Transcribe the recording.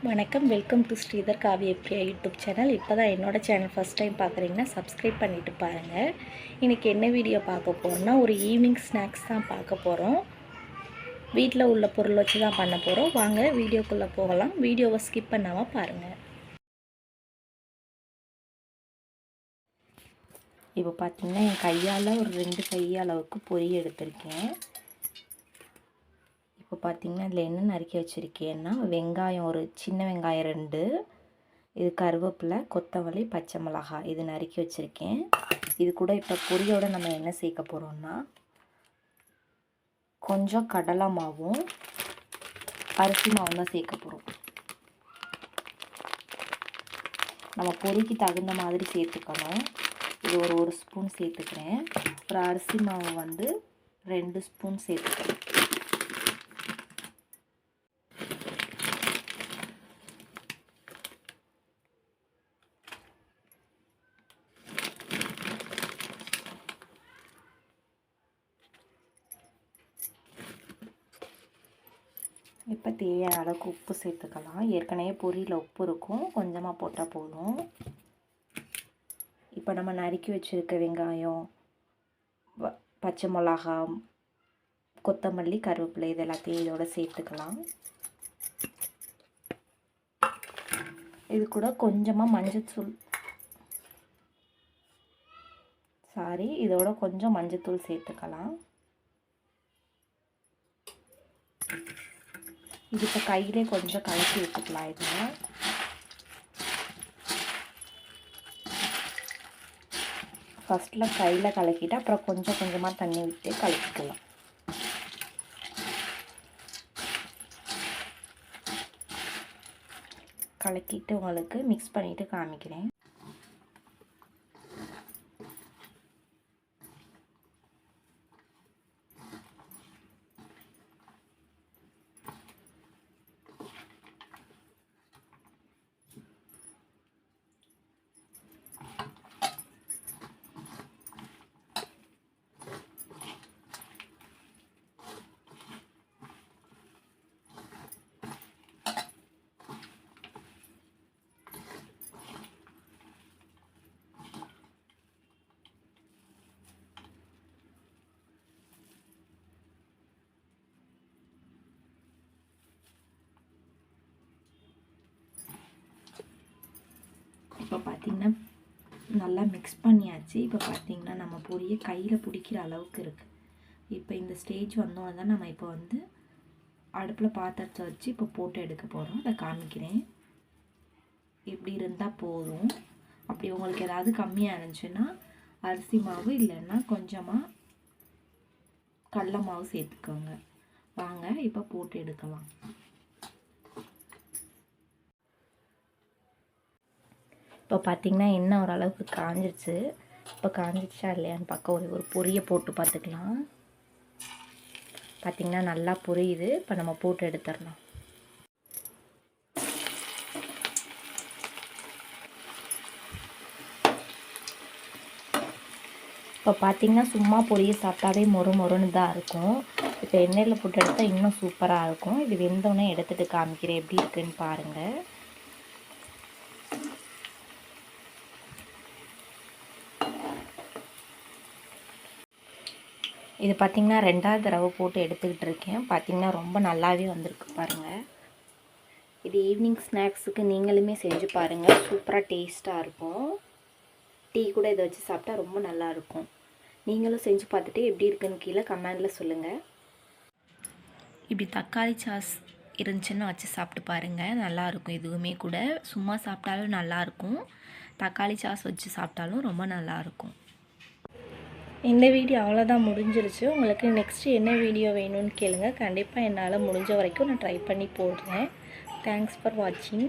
வணக்கம், welcome to Sridhar காவிய Priya YouTube channel. இப்போ தான் என்னோடய சேனல் ஃபஸ்ட் டைம் பார்க்குறீங்கன்னா சப்ஸ்கிரைப் பண்ணிவிட்டு பாருங்கள். இன்றைக்கி என்ன வீடியோ பார்க்க போகிறோம்னா, ஒரு ஈவினிங் ஸ்நாக்ஸ் தான் பார்க்க போகிறோம். வீட்டில் உள்ள பொருள் வச்சு தான் பண்ண போகிறோம். வாங்க வீடியோக்குள்ளே போகலாம். வீடியோவை ஸ்கிப் பண்ணாமல் பாருங்கள். இப்போ பார்த்திங்கன்னா என் கையால் ஒரு 2 கை அளவுக்கு பொரி எடுத்திருக்கேன். இப்போ பார்த்திங்கன்னா இதில் என்ன நறுக்கி வச்சுருக்கேன்னா, வெங்காயம் ஒரு சின்ன வெங்காயம் 2, இது கருவேப்பிலை, கொத்தமல்லி, பச்சை மிளகாய் இது நறுக்கி வச்சுருக்கேன். இது கூட இப்போ பொரியோடு நம்ம என்ன சேர்க்க போகிறோம்னா, கொஞ்சம் கடலை மாவும் அரிசி மாவும் தான் சேர்க்க போகிறோம். நம்ம பொரிக்கு தகுந்த மாதிரி சேர்த்துக்கணும். இது ஒரு ஸ்பூன் சேர்த்துக்கிறேன். ஒரு அரிசி மாவு 2 ஸ்பூன் சேர்த்துக்கிறேன். இப்போ தேவையான அளவுக்கு உப்பு சேர்த்துக்கலாம். ஏற்கனவே பொரியில் உப்பு இருக்கும், கொஞ்சமாக போட்டால் போதும். இப்போ நம்ம நறுக்கி வச்சுருக்க வெங்காயம், பச்சை மிளகாய், கொத்தமல்லி, கருவேப்பிலை இது எல்லாத்தையும் இதோட சேர்த்துக்கலாம். இது கூட கொஞ்சமாக இதோட கொஞ்சம் மஞ்சத்தூள் சேர்த்துக்கலாம். இது இப்போ கையிலே கொஞ்சம் கலக்கி விட்டுக்கலாம். இதில் ஃபஸ்ட்டில் கையில் கலக்கிட்டு அப்புறம் கொஞ்சம் கொஞ்சமாக தண்ணி விட்டு கலக்கிக்கலாம். கலக்கிட்டு உங்களுக்கு மிக்ஸ் பண்ணிவிட்டு காமிக்கிறேன். இப்போ பார்த்திங்கன்னா நல்லா மிக்ஸ் பண்ணியாச்சு. இப்போ பார்த்திங்கன்னா நம்ம பொரியை கையில் பிடிக்கிற அளவுக்கு இருக்குது. இப்போ இந்த ஸ்டேஜ் வந்தோன்னே தான் நம்ம இப்போ அடுப்பில் பாத்திரத்தை வச்சு இப்போ போட்டு எடுக்க போகிறோம். அதை காமிக்கிறேன். இப்படி இருந்தால் போதும். அப்படி உங்களுக்கு ஏதாவது கம்மியாக இருந்துச்சுன்னா அரிசி மாவு இல்லைன்னா கொஞ்சமாக கடலை மாவு சேர்த்துக்கோங்க. வாங்க இப்போ போட்டு எடுக்கலாம். இப்போ பார்த்திங்கன்னா எண்ணெய் ஓரளவுக்கு காஞ்சிருச்சு. இப்போ காஞ்சிடுச்சா இல்லையான்னு பார்க்க ஒரு பொரியை போட்டு பார்த்துக்கலாம். பார்த்திங்கன்னா நல்லா பொரியுது. இப்போ நம்ம போட்டு எடுத்துடலாம். இப்போ பார்த்திங்கன்னா சும்மா பொரியை சாப்பிட்டாவே மொறுன்னு தான் இருக்கும். இப்போ எண்ணெயில் போட்டு எடுத்தால் இன்னும் சூப்பராக இருக்கும். இது வெந்தோடனே எடுத்துகிட்டு காமிக்கிறேன் எப்படி இருக்குன்னு பாருங்கள். இது பார்த்திங்கன்னா 2வது தடவை போட்டு எடுத்துக்கிட்டு இருக்கேன். பார்த்திங்கன்னா ரொம்ப நல்லாவே வந்திருக்கு பாருங்கள். இது ஈவினிங் ஸ்நாக்ஸுக்கு நீங்களுமே செஞ்சு பாருங்கள். சூப்பராக டேஸ்ட்டாக இருக்கும். டீ கூட இதை வச்சு சாப்பிட்டா ரொம்ப நல்லாயிருக்கும். நீங்களும் செஞ்சு பார்த்துட்டு எப்படி இருக்குன்னு கீழே கமெண்டில் சொல்லுங்கள். இப்படி தக்காளி சாஸ் இருந்துச்சுன்னு வச்சு சாப்பிட்டு பாருங்கள். நல்லாயிருக்கும். இதுவுமே கூட சும்மா சாப்பிட்டாலும் நல்லாயிருக்கும். தக்காளி சாஸ் வச்சு சாப்பிட்டாலும் ரொம்ப நல்லாயிருக்கும். இந்த வீடியோ அவ்வளோதான், முடிஞ்சிருச்சு. உங்களுக்கு நெக்ஸ்ட்டு என்ன வீடியோ வேணும்னு கேளுங்க. கண்டிப்பாக என்னால் முடிஞ்ச வரைக்கும் நான் ட்ரை பண்ணி போடுறேன். தேங்க்ஸ் ஃபார் வாட்சிங்.